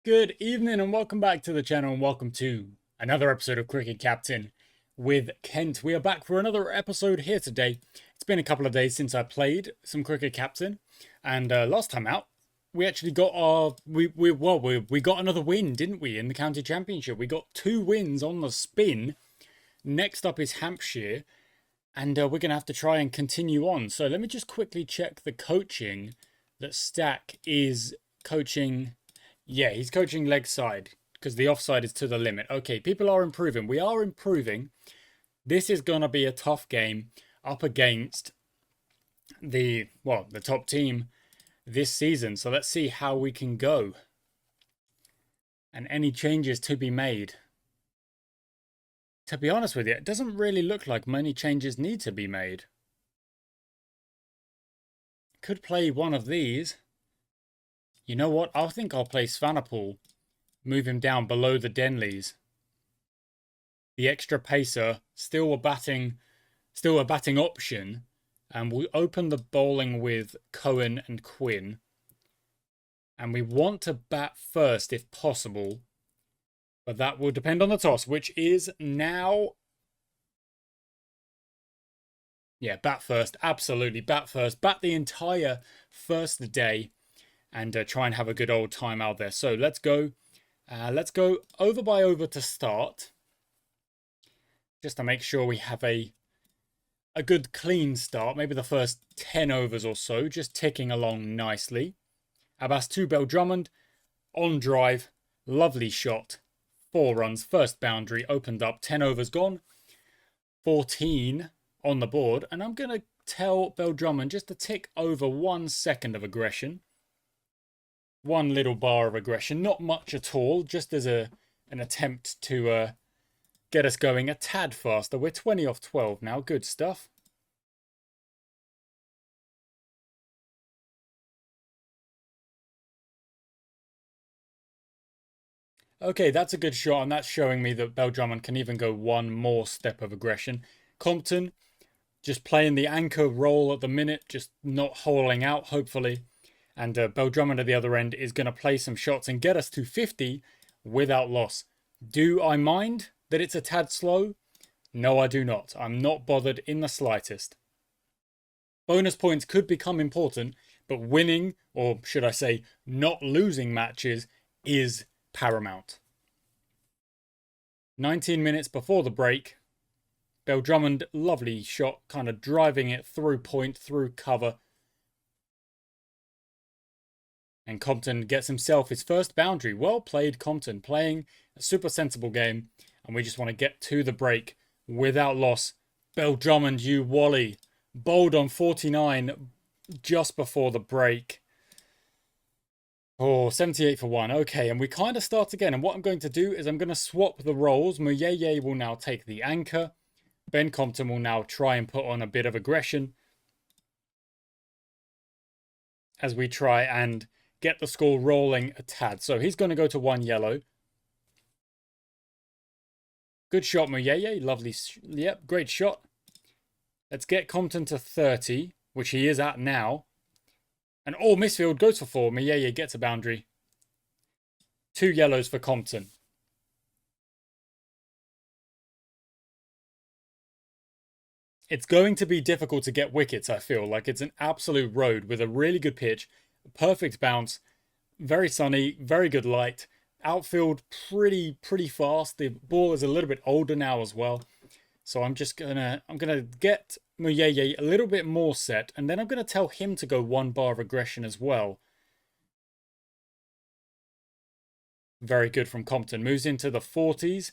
Good evening and welcome back to the channel and welcome to another episode of Cricket Captain with Kent. We are back for another episode here today. It's been a couple of days since I played some Cricket Captain, and last time out we actually got we got another win, didn't we, in the county championship? We got 2 wins on the spin. Next up is Hampshire, and we're gonna have to try and continue on. So let me just quickly check the coaching that Stack is coaching. Yeah, he's coaching leg side because the offside is to the limit. Okay, people are improving. We are improving. This is going to be a tough game up against the top team this season. So let's see how we can go. And any changes to be made. To be honest with you, it doesn't really look like many changes need to be made. Could play one of these. You know what? I think I'll play Swanepoel. Move him down below the Denleys. The extra pacer, still a batting option. And we'll open the bowling with Cohen and Quinn. And we want to bat first if possible. But that will depend on the toss, which is now. Yeah, bat first. Absolutely, bat first. Bat the entire first day. And try and have a good old time out there. So let's go. Let's go over by over to start. Just to make sure we have a good clean start. Maybe the first 10 overs or so. Just ticking along nicely. Abbas to Belldrummond. On drive. Lovely shot. 4 runs. First boundary. Opened up. 10 overs gone. 14 on the board. And I'm going to tell Belldrummond just to tick over 1 second of aggression. 1 little bar of aggression, not much at all, just as an attempt to get us going a tad faster. We're 20 off 12 now, good stuff. Okay, that's a good shot, and that's showing me that Belldrummond can even go 1 more step of aggression. Compton, just playing the anchor role at the minute, just not holing out, hopefully. And Belldrummond at the other end is going to play some shots and get us to 50 without loss. Do I mind that it's a tad slow? No, I do not. I'm not bothered in the slightest. Bonus points could become important, but winning, or should I say not losing matches, is paramount. 19 minutes before the break. Belldrummond, lovely shot, kind of driving it through point, through cover. And Compton gets himself his first boundary. Well played, Compton, playing a super sensible game. And we just want to get to the break without loss. Belldrummond, you Wally. Bowled on 49 just before the break. Oh, 78 for 1. Okay, and we kind of start again. And what I'm going to do is I'm going to swap the roles. Muyeye will now take the anchor. Ben Compton will now try and put on a bit of aggression. As we try and get the score rolling a tad. So he's going to go to 1 yellow. Good shot, Muyeye. Lovely. Yep, great shot. Let's get Compton to 30, which he is at now. And Misfield goes for 4. Muyeye gets a boundary. 2 yellows for Compton. It's going to be difficult to get wickets, I feel. Like it's an absolute road with a really good pitch. Perfect bounce, very sunny, very good light. Outfield pretty fast. The ball is a little bit older now as well. So I'm gonna get Muyeye a little bit more set, and then I'm gonna tell him to go 1 bar of aggression as well. Very good from Compton. Moves into the 40s.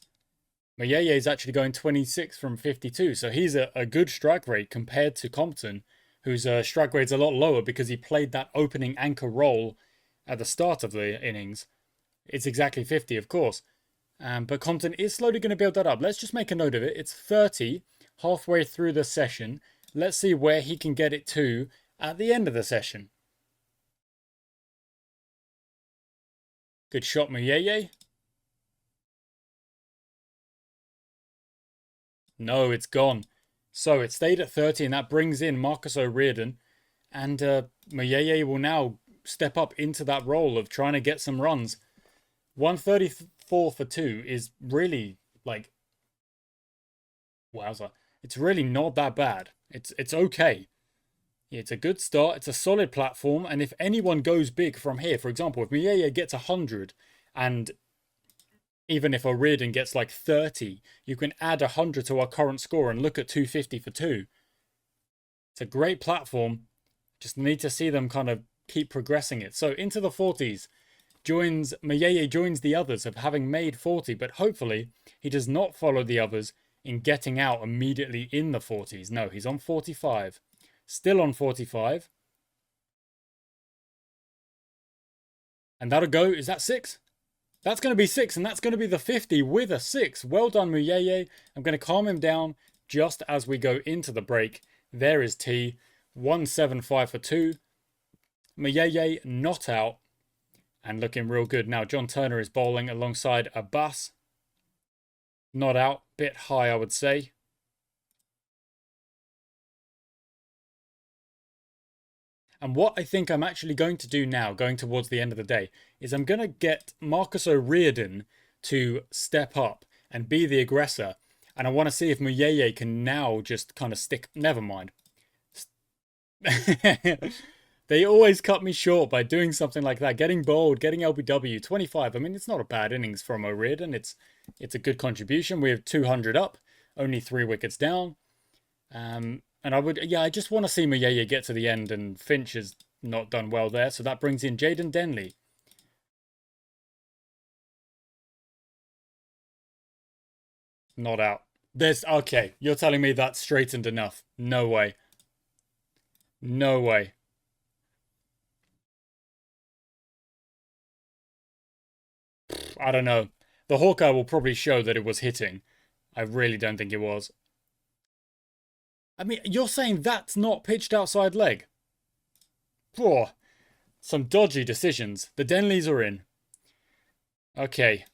Muyeye is actually going 26 from 52, so he's a good strike rate compared to Compton, whose strike rate's a lot lower because he played that opening anchor role at the start of the innings. It's exactly 50, of course. But Compton is slowly going to build that up. Let's just make a note of it. It's 30 halfway through the session. Let's see where he can get it to at the end of the session. Good shot, Muyeye. No, it's gone. So it stayed at 30, and that brings in Marcus O'Riordan. And Muyeye will now step up into that role of trying to get some runs. 134 for 2 is really, like, wowza. It's really not that bad. It's okay. It's a good start. It's a solid platform. And if anyone goes big from here, for example, if Mieye gets 100 and even if O'Riordan gets like 30, you can add 100 to our current score and look at 250 for 2. It's a great platform. Just need to see them kind of keep progressing it. So into the 40s. Mayeye joins the others of having made 40, but hopefully he does not follow the others in getting out immediately in the 40s. No, he's on 45. Still on 45. And that'll go. Is that 6? That's going to be 6, and that's going to be the 50 with a 6. Well done, Muyeye. I'm going to calm him down just as we go into the break. There is T. 175 for 2. Muyeye not out. And looking real good. Now, John Turner is bowling alongside Abbas. Not out. Bit high, I would say. And what I think I'm actually going to do now, going towards the end of the day, is I'm going to get Marcus O'Riordan to step up and be the aggressor. And I want to see if Muyeye can now just kind of stick... Never mind. They always cut me short by doing something like that. Getting bowled, getting LBW, 25. I mean, it's not a bad innings from O'Riordan. It's a good contribution. We have 200 up, only 3 wickets down. And I just want to see Muyeye get to the end, and Finch has not done well there. So that brings in Jaden Denley. Not out. Okay, you're telling me that's straightened enough. No way. No way. I don't know. The Hawkeye will probably show that it was hitting. I really don't think it was. I mean, you're saying that's not pitched outside leg? Poor. Some dodgy decisions. The Denleys are in. Okay.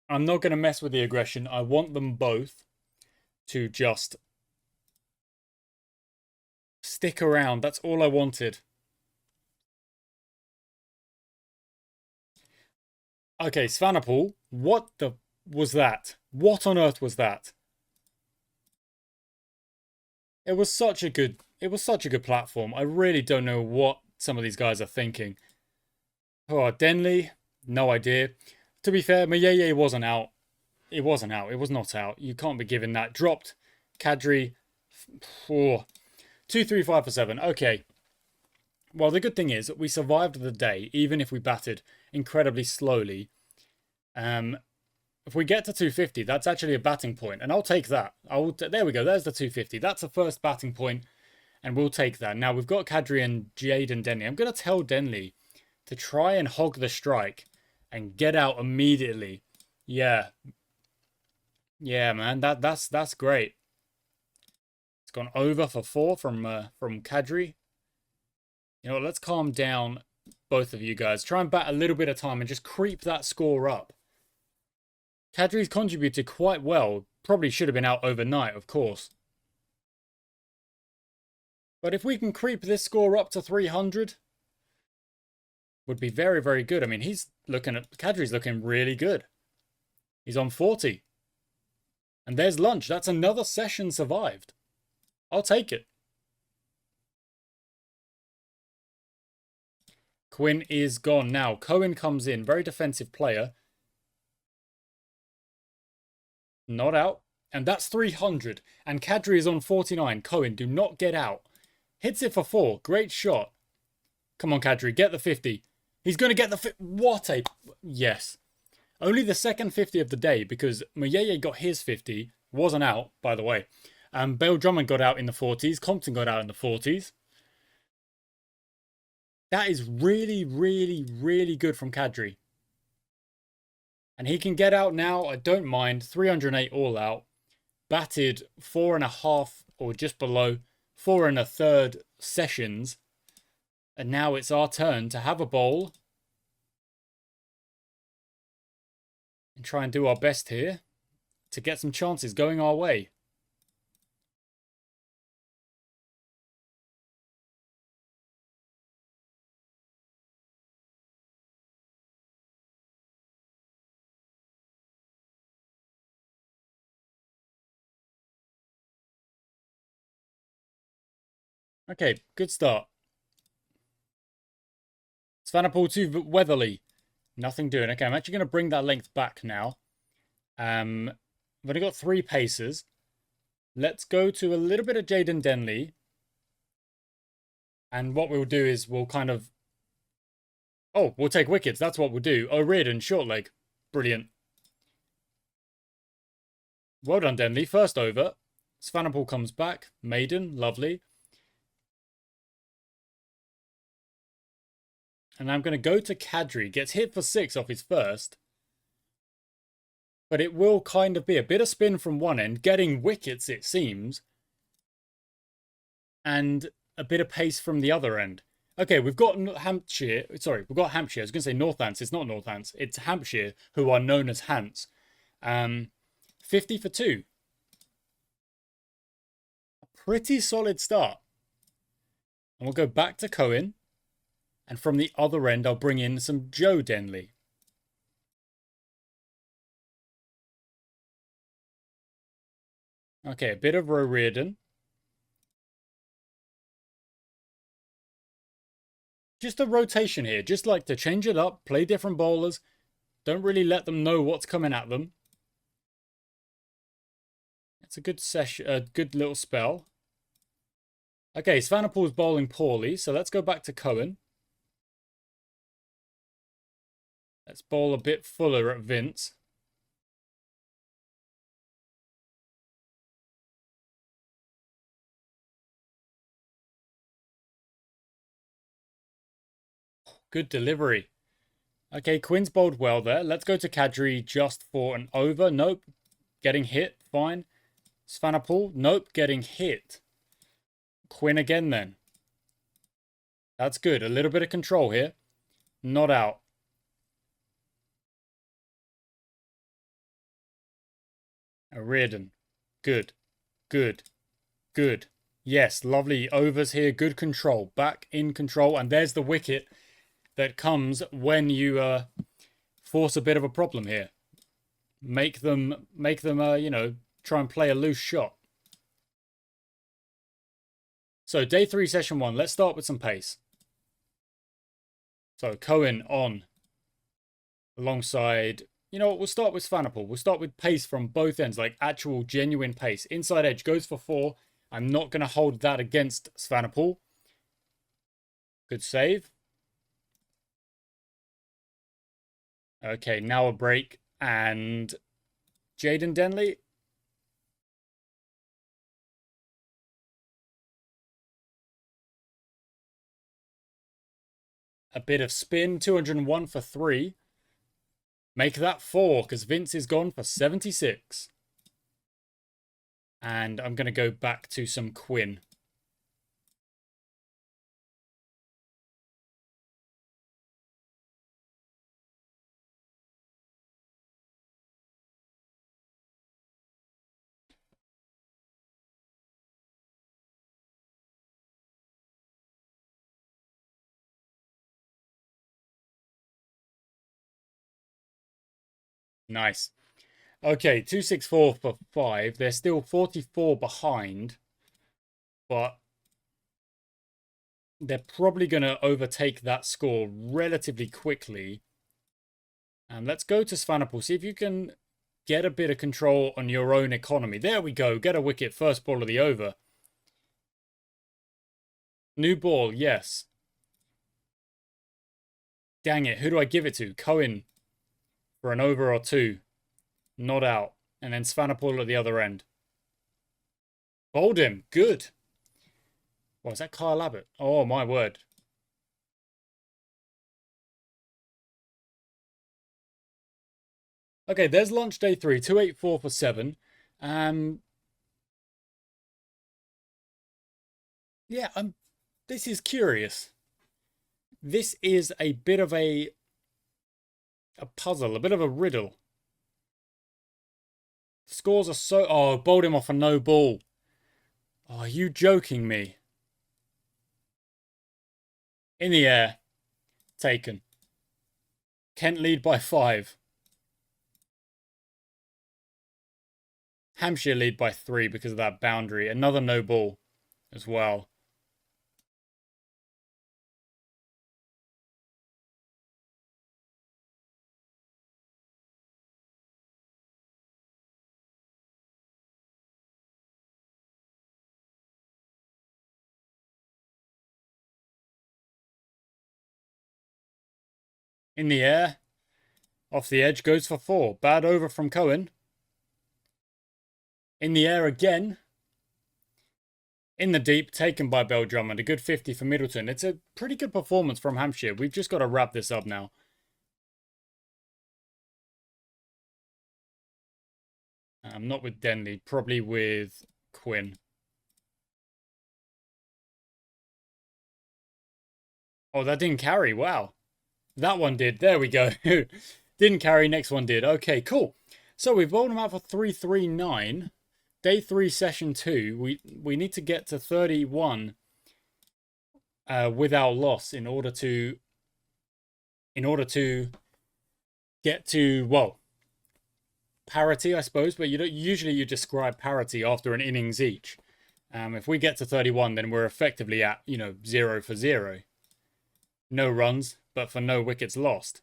I'm not going to mess with the aggression. I want them both to just stick around. That's all I wanted. Okay, Svanapol, what the was that? What on earth was that? It was such a good platform. I really don't know what some of these guys are thinking. Oh, Denley, no idea. To be fair, Mayeye wasn't out. It wasn't out. It was not out. You can't be giving that. Dropped. Kadri. Oh, 2, 3, 5 for 7. Okay. Well, the good thing is we survived the day, even if we batted incredibly slowly. If we get to 250, that's actually a batting point, and I'll take that. There we go. There's the 250. That's the first batting point, and we'll take that. Now, we've got Kadri and Jade and Denley. I'm going to tell Denley to try and hog the strike and get out immediately. Yeah. Yeah, man. That's great. It's gone over for 4 from Kadri. You know what? Let's calm down, both of you guys. Try and bat a little bit of time and just creep that score up. Kadri's contributed quite well. Probably should have been out overnight, of course. But if we can creep this score up to 300, would be very, very good. I mean, Kadri's looking really good. He's on 40. And there's lunch. That's another session survived. I'll take it. Quinn is gone now. Cohen comes in. Very defensive player. Not out. And that's 300. And Kadri is on 49. Cohen, do not get out. Hits it for 4. Great shot. Come on, Kadri. Get the 50. He's going to get the... What a... Yes. Only the second 50 of the day, because Mayeye got his 50. Wasn't out, by the way. Bale Drummond got out in the 40s. Compton got out in the 40s. That is really, really, really good from Kadri. And he can get out now. I don't mind. 308 all out. Batted 4.5 or just below 4 1/3 sessions. And now it's our turn to have a bowl. And try and do our best here to get some chances going our way. Okay, good start. Svanapol to Weatherly. Nothing doing. Okay, I'm actually going to bring that length back now. I've only got 3 paces. Let's go to a little bit of Jaden Denley. And what we'll do is we'll kind of... Oh, we'll take wickets. That's what we'll do. O'Riordan, short leg. Brilliant. Well done, Denley. First over. Svanapol comes back. Maiden, lovely. And I'm going to go to Kadri. Gets hit for 6 off his first. But it will kind of be a bit of spin from one end. Getting wickets, it seems. And a bit of pace from the other end. Okay, we've got Hampshire. Sorry, we've got Hampshire. I was going to say Northants. It's not Northants. It's Hampshire, who are known as Hants. 50 for 2. A pretty solid start. And we'll go back to Cohen. And from the other end, I'll bring in some Joe Denley. Okay, a bit of O'Riordan. Just a rotation here. Just like to change it up, play different bowlers. Don't really let them know what's coming at them. It's a good session, a good little spell. Okay, Svanapol's bowling poorly, so let's go back to Cohen. Let's bowl a bit fuller at Vince. Good delivery. Okay, Quinn's bowled well there. Let's go to Kadri just for an over. Nope. Getting hit. Fine. Svanapol. Nope. Getting hit. Quinn again then. That's good. A little bit of control here. Not out. O'Riordan. Good. Good. Good. Yes, lovely overs here. Good control. Back in control. And there's the wicket that comes when you force a bit of a problem here. Make them you know, try and play a loose shot. So day 3, session 1. Let's start with some pace. So Cohen on alongside... You know what? We'll start with Svanapol. We'll start with pace from both ends, like actual genuine pace. Inside edge goes for 4. I'm not going to hold that against Svanapol. Good save. Okay, now a break. And Jaden Denley. A bit of spin. 201 for 3. Make that 4, because Vince is gone for 76. And I'm going to go back to some Quinn. Nice. Okay, 264 for 5. They're still 44 behind. But they're probably going to overtake that score relatively quickly. And let's go to Svanapol. See if you can get a bit of control on your own economy. There we go. Get a wicket. First ball of the over. New ball, yes. Dang it. Who do I give it to? Cohen for an over or 2. Not out. And then Svanapol at the other end. Bowled him. Good. What is that, Kyle Abbott? Oh, my word. Okay, there's lunch day 3. 284 for 7. Yeah, this is curious. This is a bit of a puzzle, a bit of a riddle. The scores are so... Oh, bowled him off a no ball. Oh, are you joking me? In the air. Taken. Kent lead by 5. Hampshire lead by 3 because of that boundary. Another no ball as well. In the air. Off the edge, goes for 4. Bad over from Cohen. In the air again. In the deep, taken by Bell Drummond. A good 50 for Middleton. It's a pretty good performance from Hampshire. We've just got to wrap this up now. Not with Denley. Probably with Quinn. Oh, that didn't carry. Wow. That one did. There we go. Didn't carry. Next one did. Okay, cool. So we've bowled them out for 339. Day 3, session 2. We need to get to 31 without loss in order to get to, well, parity, I suppose. But usually you describe parity after an innings each. If we get to 31, then we're effectively at 0 for 0. No runs, but for no wickets lost.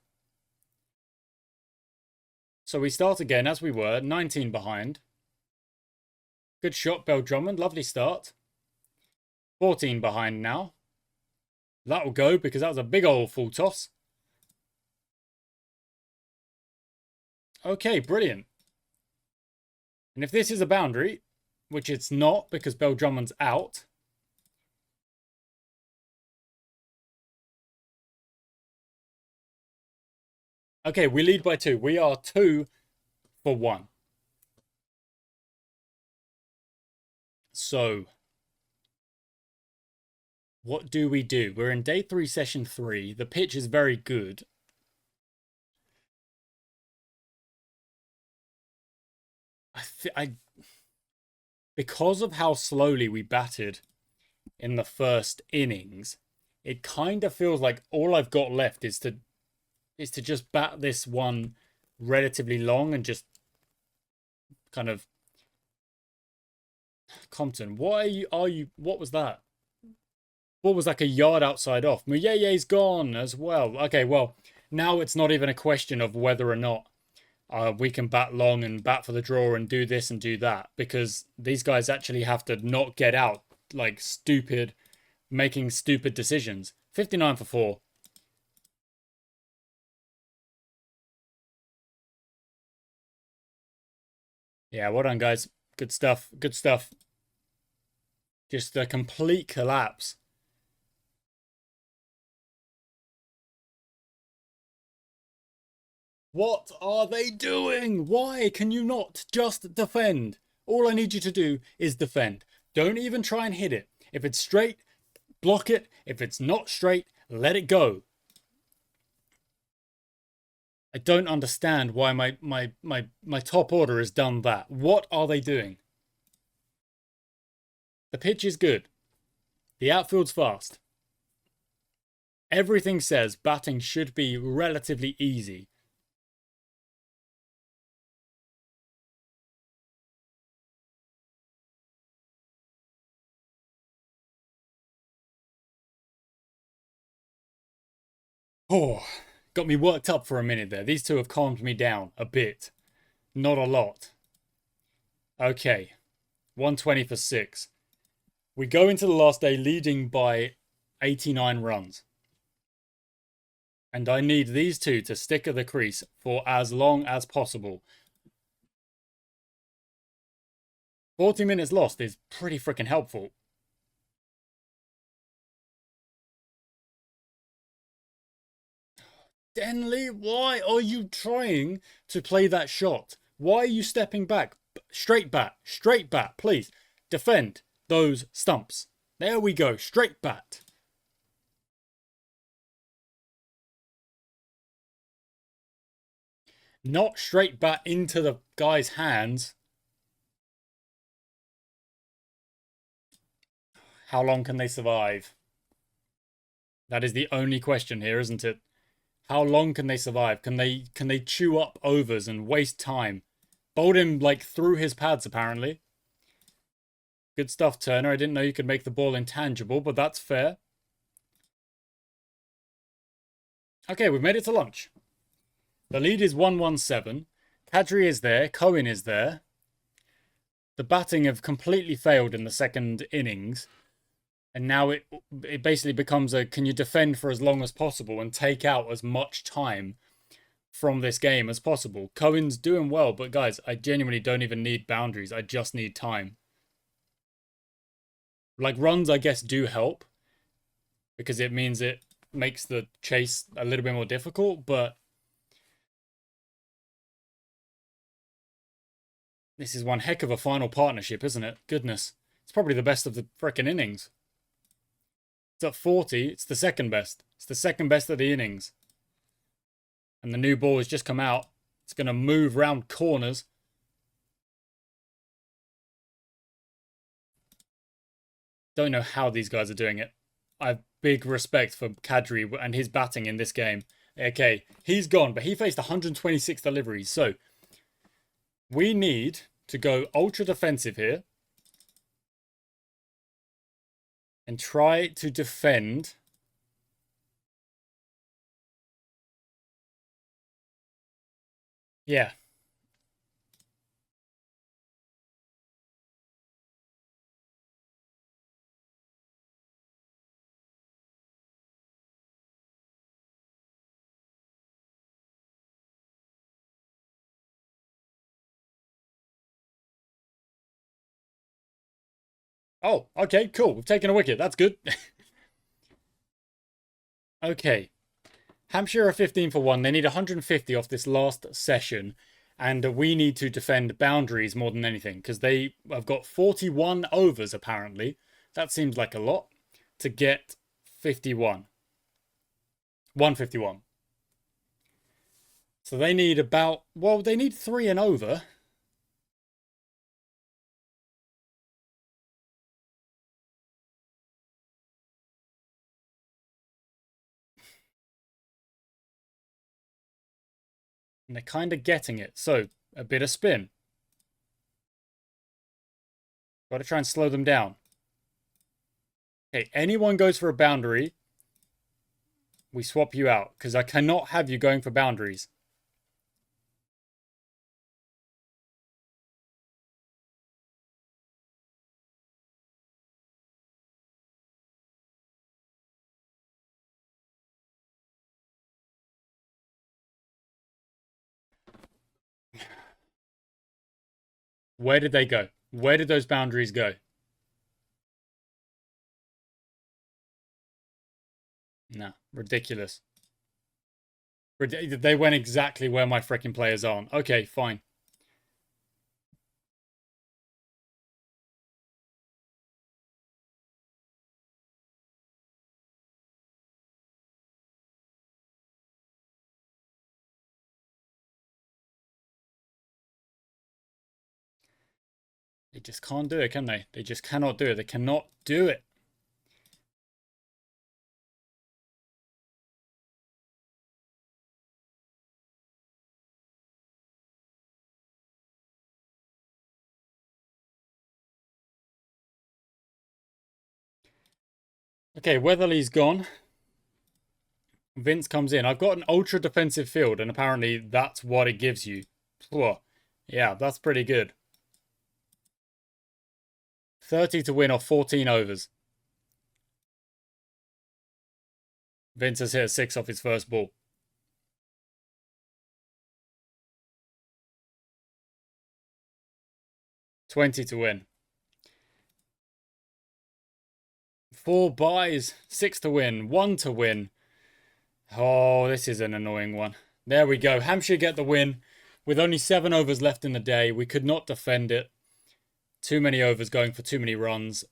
So we start again as we were, 19 behind. Good shot, Bell Drummond. Lovely start. 14 behind now. That will go because that was a big old full toss. Okay, brilliant. And if this is a boundary, which it's not because Bell Drummond's out. Okay, we lead by 2. We are 2 for 1. So, what do we do? We're in day 3, session 3. The pitch is very good. Because of how slowly we batted in the first innings, it kind of feels like all I've got left is to just bat this one relatively long and just kind of... Compton, what what was that? What was like a yard outside off? Muyeye's gone as well. Okay, well, now it's not even a question of whether or not we can bat long and bat for the draw and do this and do that, because these guys actually have to not get out like making stupid decisions. 59 for 4. Yeah, well done, guys. Good stuff. Good stuff. Just a complete collapse. What are they doing? Why can you not just defend? All I need you to do is defend. Don't even try and hit it. If it's straight, block it. If it's not straight, let it go. I don't understand why my top order has done that. What are they doing? The pitch is good. The outfield's fast. Everything says batting should be relatively easy. Oh, got me worked up for a minute there. These two have calmed me down a bit. Not a lot. Okay. 120 for 6. We go into the last day leading by 89 runs. And I need these two to stick at the crease for as long as possible. 40 minutes lost is pretty freaking helpful. Denley, why are you trying to play that shot? Why are you stepping back? Straight bat, please. Defend those stumps. There we go, straight bat. Not straight bat into the guy's hands. How long can they survive? That is the only question here, isn't it? How long can they survive? Can they chew up overs and waste time? Bowled him like through his pads apparently. Good stuff, Turner. I didn't know you could make the ball intangible, but that's fair. Okay, we've made it to lunch. The lead is 117. Kadri is there. Cohen is there. The batting have completely failed in the second innings. And now it basically becomes a can you defend for as long as possible and take out as much time from this game as possible. Cohen's doing well, but guys, I genuinely don't even need boundaries. I just need time. Like runs, I guess, do help because it means it makes the chase a little bit more difficult, but this is one heck of a final partnership, isn't it? Goodness. It's probably the best of the frickin' innings. It's at 40. It's the second best. It's the second best of the innings. And the new ball has just come out. It's going to move round corners. Don't know how these guys are doing it. I have big respect for Kadri and his batting in this game. Okay, he's gone, but he faced 126 deliveries. So we need to go ultra defensive here and try to defend. Yeah. Oh, okay, cool. We've taken a wicket. That's good. Okay. Hampshire are 15 for 1. They need 150 off this last session. And we need to defend boundaries more than anything because they have got 41 overs apparently. That seems like a lot to get 51. 151. So they need about, well, they need 3 and over. And they're kind of getting it. So a bit of spin. Got to try and slow them down. Okay, anyone goes for a boundary, we swap you out because I cannot have you going for boundaries. Where did they go? Where did those boundaries go? No, ridiculous. They went exactly where my freaking players aren't. Okay, fine. They just can't do it, can they? They just cannot do it. They cannot do it. Okay, Weatherly's gone. Vince comes in. I've got an ultra defensive field, and apparently that's what it gives you. Yeah, that's pretty good. 30 to win off 14 overs. Vince has hit a 6 off his first ball. 20 to win. 4 buys, 6 to win, 1 to win. Oh, this is an annoying one. There we go. Hampshire get the win. With only 7 overs left in the day, we could not defend it. Too many overs going for too many runs.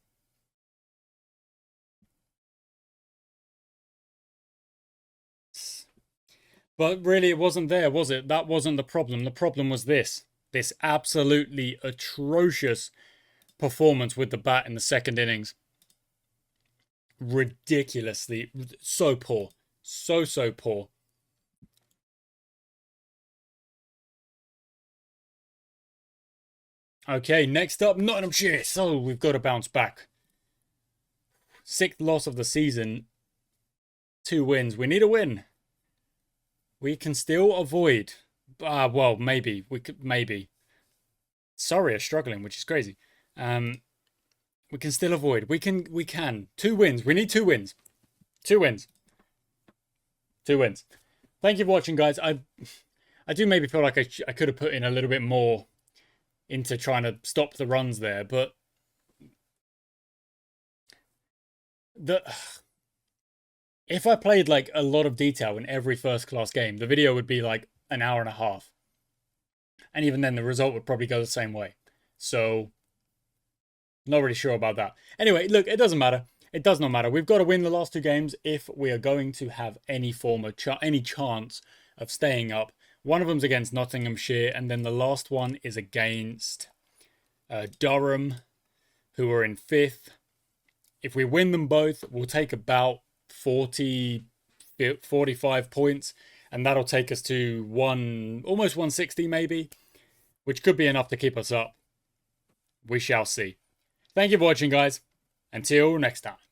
But really, it wasn't there, was it? That wasn't the problem. The problem was this. This absolutely atrocious performance with the bat in the second innings. Ridiculously. So poor. So poor. Okay, next up, Nottinghamshire. So we've got to bounce back. 6th loss of the season. 2 wins. We need a win. We can still avoid. Well, maybe. We could, maybe. Surrey are struggling, which is crazy. We can still avoid. We can. 2 wins. We need 2 wins. 2 wins. 2 wins. Thank you for watching, guys. I do maybe feel like I could have put in a little bit more into trying to stop the runs there, but if I played like a lot of detail in every first class game, the video would be like an hour and a half. And even then the result would probably go the same way. So not really sure about that. Anyway, look, it doesn't matter. It does not matter. We've got to win the last 2 games if we are going to have any form of any chance of staying up. One of them's against Nottinghamshire, and then the last one is against Durham, who are in 5th. If we win them both, we'll take about 45 points, and that'll take us to almost 160 maybe, which could be enough to keep us up. We shall see. Thank you for watching, guys. Until next time.